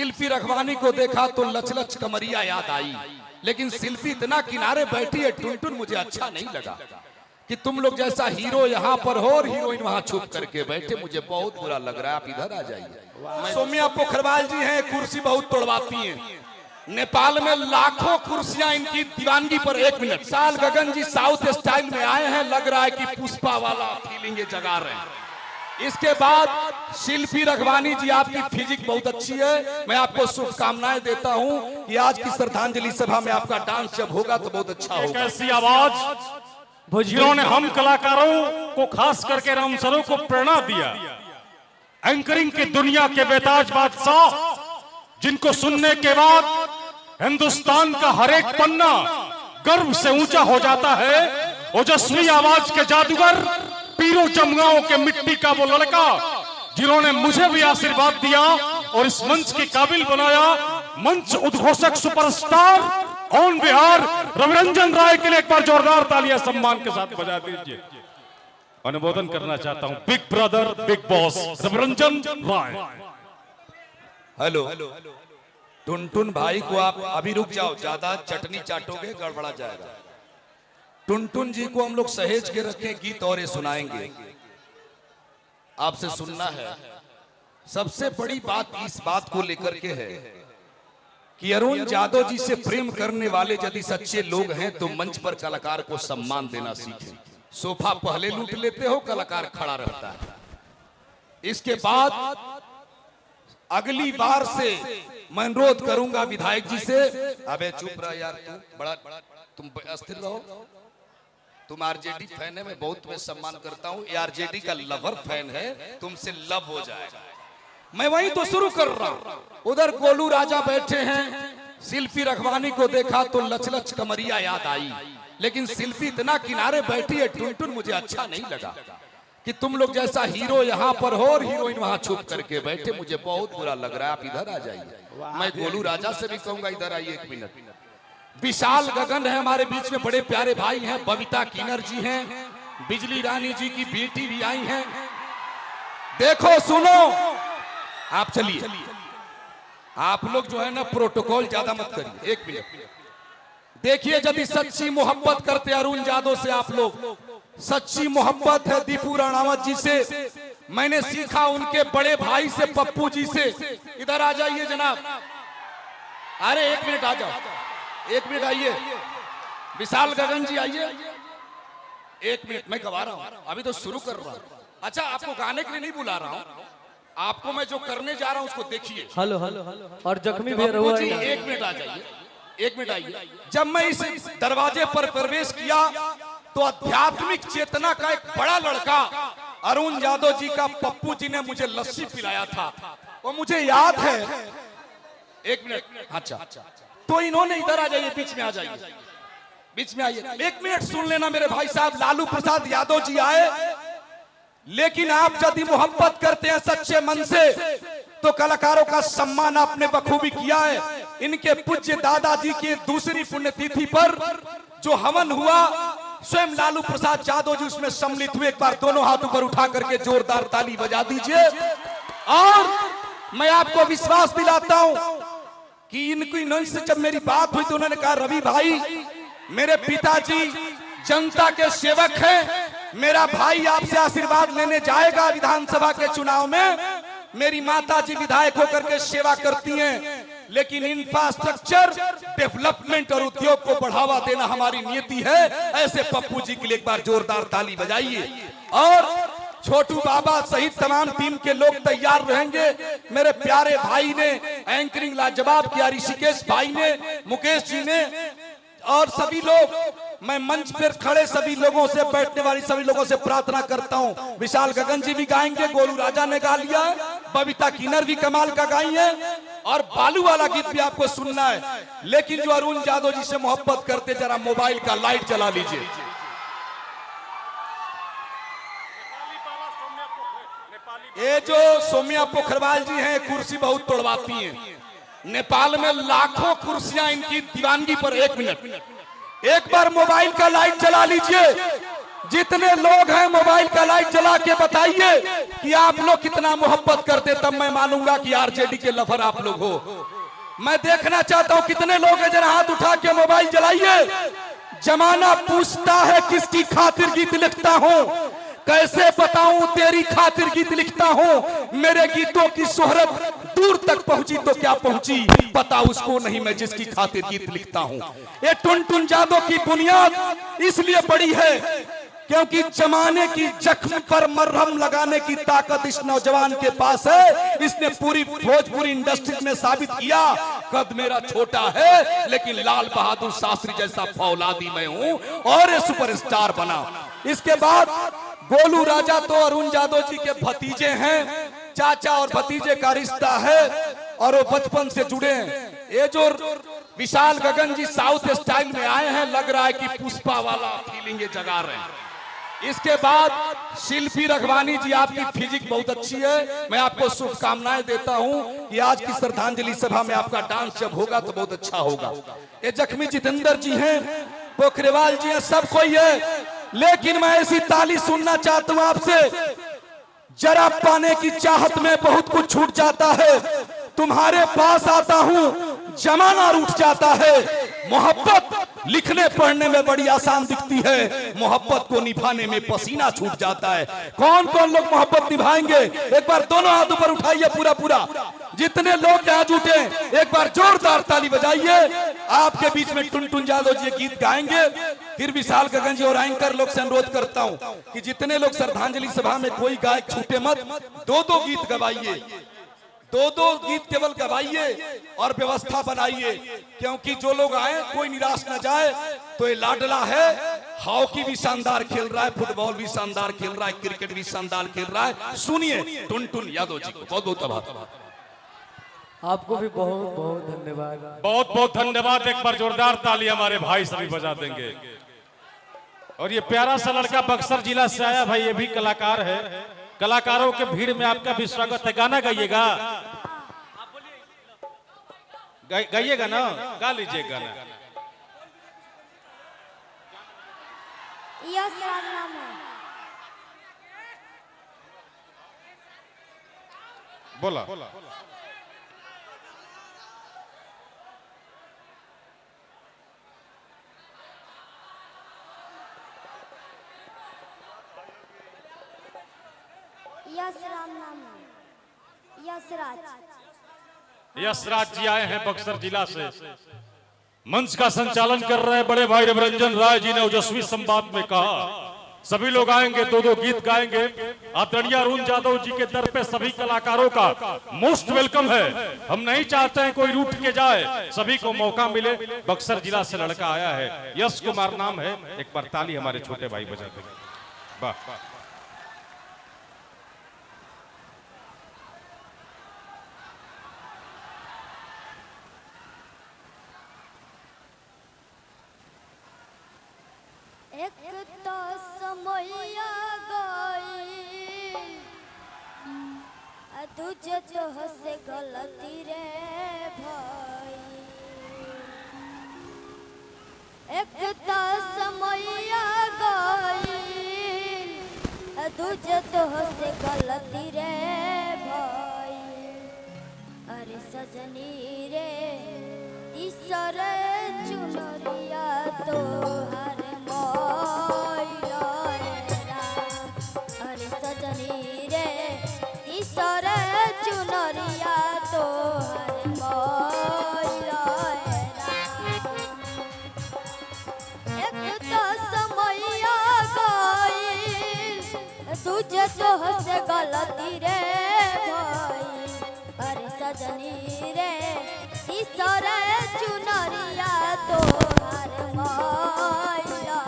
शिल्पी रखवानी को देखा तो लचलच कमरिया याद आई, लेकिन शिल्पी इतना किनारे बैठी है टुनटुन मुझे अच्छा नहीं लगा कि तुम लोग जैसा हीरो यहाँ पर हो और हीरोइन वहाँ छुप करके बैठे, मुझे बहुत बुरा लग रहा है। आप इधर आ जाइए। सोम्या पोखरवाल जी हैं, कुर्सी बहुत तोड़वाती हैं। नेपाल में लाखों कुर्सियां इनकी दीवानगी पर। 1 मिनट, साल गगन जी साउथ स्टाइल में आए हैं, लग रहा है कि पुष्पा वाला फीलिंग जगा रहे हैं। इसके बाद शिल्पी रखवानी जी, आपकी फिजिक बहुत अच्छी है, मैं आपको शुभकामनाएं देता हूं कि आज की श्रद्धांजलि सभा में आपका डांस जब होगा तो बहुत अच्छा होगा। ऐसी आवाज जिन्होंने हम कलाकारों को, खास करके राम सरों को प्रेरणा दिया, एंकरिंग की दुनिया के बेताज बादशाह, जिनको सुनने के बाद हिंदुस्तान का हर एक पन्ना गर्व से ऊंचा हो जाता है। ओजस्वी आवाज के जादूगर, पीरो जमगांव के मिट्टी का वो लड़का जिन्होंने मुझे भी आशीर्वाद दिया और इस मंच के काबिल बनाया, मंच उद्घोषक सुपरस्टार ऑन बिहार रविरंजन राय के लिए एक बार जोरदार तालियां सम्मान के साथ बजा दीजिए। अनुमोदन करना चाहता हूं big brother big boss Raviranjan Rai. Hello, Tuntun भाई को आप अभी रुक जाओ, ज्यादा चटनी चाटोगे गड़बड़ा जाएगा। टुनटुन जी को हम लोग सहेज के रखें, गीत और ये सुनाएंगे, आपसे सुनना है। सबसे बड़ी बात इस बात को लेकर के है कि अरुण यादव जी से प्रेम करने वाले यदि सच्चे लोग हैं तो मंच पर कलाकार को सम्मान देना सीखें। सोफा पहले लूट लेते हो, कलाकार खड़ा रहता है। इसके बाद अगली बार से मैं अनुरोध करूंगा विधायक जी से, अबे चुप रह यार, तुम अस्थिर रहो। तुम आरजेडी फैन है, मैं बहुत तुम्हें सम्मान करता हूँ, आरजेडी का लवर फैन है, तुमसे लव हो जाएगा। मैं वही तो शुरू कर रहा हूँ। उधर गोलू राजा बैठे हैं, शिल्पी रखवानी को देखा तो लचलच कमरिया याद आई, लेकिन शिल्पी इतना किनारे बैठी है टुनटुन मुझे अच्छा नहीं लगा कि तुम लोग जैसा हीरो यहाँ पर हो और हीरोइन वहाँ छुप करके बैठे, मुझे बहुत बुरा लग रहा है। आप इधर आ जाइए। मैं गोलू राजा से भी कहूंगा इधर आइए 1 मिनट। विशाल गगन है हमारे बीच में, बड़े प्यारे भाई हैं। बबीता किन्नर जी हैं, बिजली रानी जी की बेटी भी आई हैं। देखो सुनो, आप चलिए, आप लोग जो है ना प्रोटोकॉल ज्यादा मत करिए। 1 मिनट देखिए, यदि सच्ची मोहब्बत करते अरुण यादव से आप लोग, सच्ची मोहब्बत है दीपू राणावत जी से, मैंने सीखा उनके बड़े भाई से, पप्पू जी से। इधर आ जाइए जनाब। अरे 1 मिनट आ जाओ, 1 मिनट आइए। विशाल गगन जी आइए, 1 मिनट मैं गवा रहा हूँ, अभी तो शुरू कर रहा हूँ। अच्छा, आपको गाने के लिए नहीं बुला रहा हूँ, आपको मैं जो करने जा रहा हूँ उसको देखिए। हेलो हेलो और जख्मी भी रहो। 1 मिनट आ जाइए, 1 मिनट आइए। जब मैं इस दरवाजे पर प्रवेश किया तो आध्यात्मिक चेतना का एक बड़ा लड़का अरुण यादव जी का पप्पू जी ने मुझे लस्सी पिलाया था, वो मुझे याद है। 1 मिनट, अच्छा तो इन्होंने, इधर आ जाइए, बीच में आ जाइए, बीच में आइए। 1 मिनट सुन लेना मेरे भाई साहब। लालू प्रसाद यादव जी आए, लेकिन आप यदि मोहब्बत करते हैं सच्चे मन से तो कलाकारों का सम्मान आपने बखूबी किया है। इनके पूज्य दादाजी की दूसरी पुण्यतिथि पर जो हवन हुआ, स्वयं लालू प्रसाद यादव जी उसमें सम्मिलित हुए। एक बार दोनों हाथ ऊपर उठा करके जोरदार ताली बजा दीजिए। और मैं आपको विश्वास दिलाता हूं कि इनकी से जब मेरी बात हुई तो उन्होंने कहा, रवि भाई मेरे पिताजी जनता के सेवक हैं, मेरा भाई आपसे आशीर्वाद लेने जाएगा विधानसभा के चुनाव में। मेरी माता जी विधायक होकर के सेवा करती हैं, लेकिन इंफ्रास्ट्रक्चर डेवलपमेंट और उद्योग को बढ़ावा देना हमारी नीति है। ऐसे पप्पू जी के लिए एक बार जोरदार ताली बजाइए। और छोटू बाबा सहित तमाम टीम के लोग तैयार रहेंगे। मेरे प्यारे भाई ने एंकरिंग लाजवाब किया, ऋषिकेश भाई ने, मुकेश जी ने, और सभी लोग। मैं मंच पर खड़े सभी लोगों से, बैठने वाली सभी लोगों से प्रार्थना करता हूं। विशाल गगन जी भी गाएंगे, गोलू राजा ने गा लिया, बबीता किन्नर भी कमाल का गाई है, और बालू वाला गीत भी आपको सुनना है। लेकिन जो अरुण यादव जी से मोहब्बत करते, जरा मोबाइल का लाइट जला लीजिए। ये जो सोम्या पोखरवाल जी हैं, कुर्सी बहुत तोड़वाती हैं। नेपाल में लाखों कुर्सियां इनकी दीवानगी पर। 1 मिनट, एक बार मोबाइल का लाइट जला लीजिए। जितने लोग हैं मोबाइल का लाइट जला के बताइए कि आप लोग कितना मोहब्बत करते, तब मैं मानूंगा कि आरजेडी के लफर आप लोग हो। मैं देखना चाहता हूं कितने लोग हैं, जरा हाथ उठा के मोबाइल जलाइए। जमाना पूछता है किसकी खातिर गीत लिखता हूं, कैसे बताऊं तेरी खातिर गीत लिखता हूं। मेरे गीतों की शोहरत दूर तक पहुंची तो क्या पहुंची, पता उसको नहीं मैं जिसकी खातिर गीत लिखता हूं। ये टुनटुन जादव की बुनियाद इसलिए बड़ी है क्योंकि जमाने की जख्म पर मरहम लगाने की ताकत इस नौजवान के पास है। इसने पूरी भोजपुरी इंडस्ट्री में साबित किया, कद मेरा छोटा है लेकिन लाल बहादुर शास्त्री जैसा फौलादी मैं हूं और ये सुपरस्टार बना। इसके बाद गोलू राजा तो अरुण जादव जी के भतीजे हैं, चाचा और भतीजे का रिश्ता है और वो बचपन से जुड़े हैं। ये जो विशाल गगन जी साउथ स्टाइल में आए हैं, लग रहा है कि पुष्पा वाला फीलिंग ये जगा रहे हैं। इसके बाद शिल्पी रघवानी जी, आपकी फिजिक बहुत अच्छी है, मैं आपको शुभकामनाएं देता हूं कि आज की श्रद्धांजलि सभा में आपका डांस जब होगा तो बहुत अच्छा होगा। ये जख्मी जितेंद्र जी हैं, पोखरेवाल जी हैं, सब कोई है, लेकिन मैं ऐसी ताली सुनना चाहता हूं आपसे। जरा पाने की चाहत में बहुत कुछ छूट जाता है, तुम्हारे पास आता हूं जमाना रूठ जाता है। मोहब्बत लिखने पढ़ने में बड़ी आसान दिखती है, मोहब्बत को निभाने में पसीना छूट जाता है। कौन कौन लोग मोहब्बत निभाएंगे, एक बार दोनों हाथ ऊपर उठाइए, पूरा पूरा जितने लोग यहाँ जुटे एक बार जोरदार ताली बजाइए। आपके बीच में टुनटुन जादव जी गीत गाएंगे, फिर विशाल गगन जी और एंकर लोग से अनुरोध करता हूं कि जितने लोग श्रद्धांजलि सभा में कोई गायक छूटे मत, दो दो गीत गवाइए, दो दो गीत केवल गवाइए और व्यवस्था बनाइए, क्योंकि जो लोग आए कोई निराश न जाए। तो ये लाडला है, हॉकी भी शानदार खेल रहा है, फुटबॉल भी शानदार खेल रहा है, क्रिकेट भी शानदार खेल रहा है। सुनिए टुनटुन यादव जी को बहुत बहुत आभार। आपको भी बहुत बहुत धन्यवाद। बहुत बहुत धन्यवाद। एक बार जोरदार ताली हमारे भाई सभी बजा देंगे। और ये प्यारा सा लड़का बक्सर जिला से आया भाई, ये भी कलाकार है। कलाकारों के भीड़ में आपका भी स्वागत है। गाना गाइएगा, गाइएगा ना, गा लीजिए गाना। यस नाम है। बोला यशराज नाम है। यशराज। यशराज जी आए हैं बक्सर जिला से। मंच का संचालन कर रहे बड़े भाई रविरंजन राय जी ने ओजस्वी संवाद में कहा सभी लोग आएंगे, दो दो गीत गाएंगे। आदरणीय अरुण जादव जी के दर पे सभी कलाकारों का मोस्ट वेलकम है। हम नहीं चाहते हैं कोई रूठ के जाए, सभी को मौका मिले। बक्सर जिला से लड़का आया है, यश कुमार नाम है। एक बार ताली हमारे छोटे भाई बजा देंगे। वाह। एक तो समैया गई, तुझे तो से गलती रे भाई। एक तो समैया गई, तुझे तो से गलती रे भाई। अरे सजनी रे ईश्वर चुनरिया तो चुनरिया तो एक तो समैया गई, तुझे तो से गलती रे भाई। अरे सजनी रे ईश्वर चुनरिया तो हर माया।